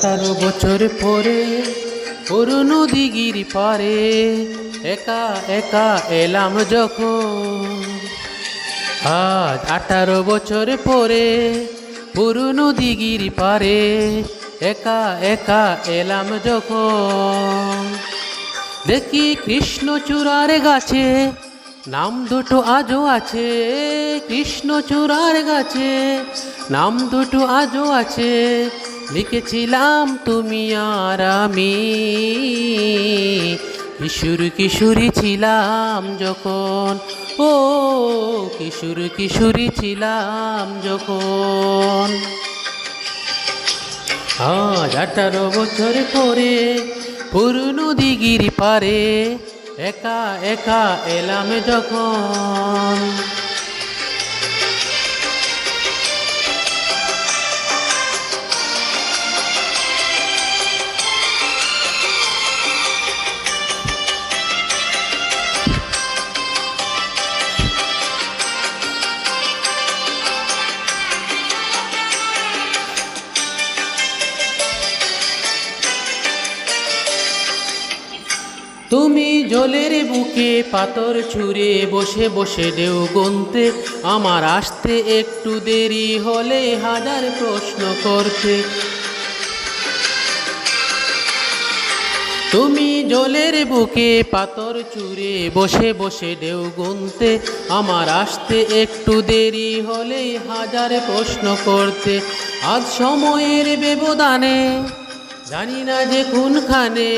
18 বছর পরে পুরনো দিঘির পারে একা একা এলাম যখন। আজ 18 বছর পরে পুরনো দিঘির পারে একা একা এলাম যখন। দেখি কৃষ্ণচূড়ার গাছে নাম দুটো আজও আছে, কৃষ্ণচূড়ার গাছে নাম দুটো আজও আছে। লিখেছিলাম তুমি আর আমি, কিশোর কিশোরী ছিলাম যখন। ও কিশোর কিশোরী ছিলাম যখন। আজ 18 বছর পরে পুরনো দিঘির পারে একা একা এলাম যখন। তুমি জলের বুকে পাথর ছুঁড়ে বসে বসে ঢেউ গুনতে, আমার আসতে একটু দেরি হলে হাজার প্রশ্ন করতে। তুমি জলের বুকে পাথর ছুঁড়ে বসে বসে ঢেউ গুনতে, আমার আসতে একটু দেরি হলে হাজার প্রশ্ন করতে। আজ সময়ের ব্যবধানে জানি না যে কোনখানে,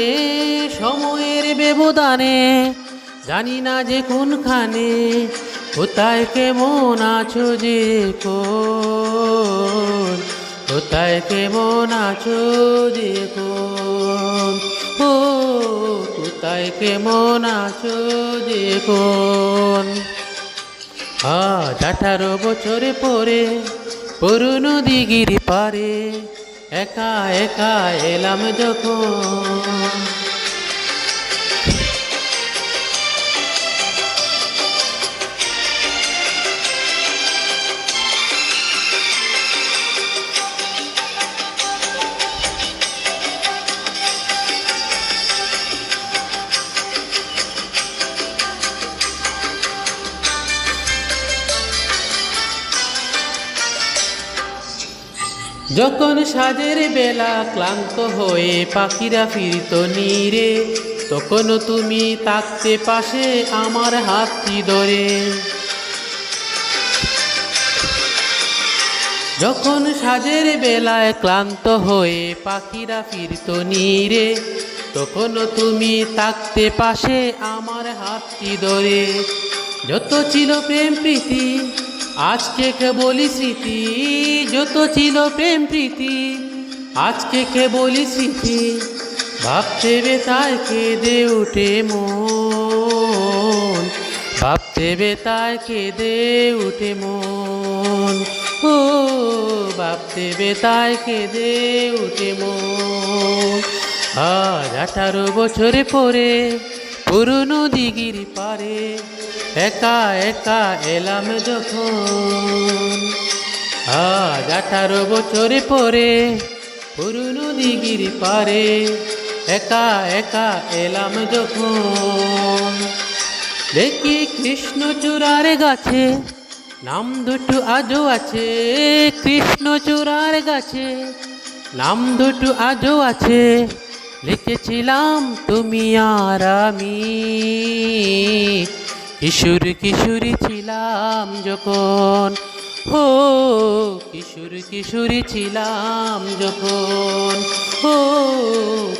সময়ের ব্যবধানে জানি না যে কোনখানে, কোথায় কেমন আছো যে কোন, কোথায় কেমন আছো যে কোন। ও কোথায় কেমন আছো যে কোন। আজ 18 বছর পরে পুরনো দিঘির পারে একা একা এলাম যখন। যখন সাজের বেলা ক্লান্ত হয়ে পাখিরা ফিরত নীরে, তখন তুমি থাকতে পাশে আমার হাতটি ধরে। যখন সাজের বেলায় ক্লান্ত হয়ে পাখিরা ফিরত নীরে, তখন তুমি থাকতে পাশে আমার হাতটি ধরে। যত ছিল প্রেম প্রীতি আজকে কেবলই স্মৃতি, যত ছিল প্রেম প্রীতি আজকে কেবলই স্মৃতি। ভাবতে বেতায় কেঁদে উঠে মন, ভাবতে বেতায় কেঁদে উঠে মন। ও ভাবতে বেতায় কেঁদে উঠে মন। আজ 18 বছর পরে পুরনো দিঘির পারে একা একা এলাম যখন। আজ 18 বছর পরে পুরনো দিঘির পারে একা একা এলাম যখন। দেখি কৃষ্ণচূড়ার গাছে নাম দুটো আজও আছে, কৃষ্ণচূড়ার গাছে নাম দুটো আজও আছে। লিখেছিলাম তুমি আর আমি, কিশোর কিশোরী ছিলাম যখন। ও কিশোর কিশোরী ছিলাম যখন। ও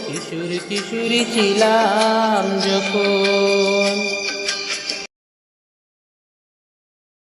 কিশোর কিশোরী ছিলাম যখন।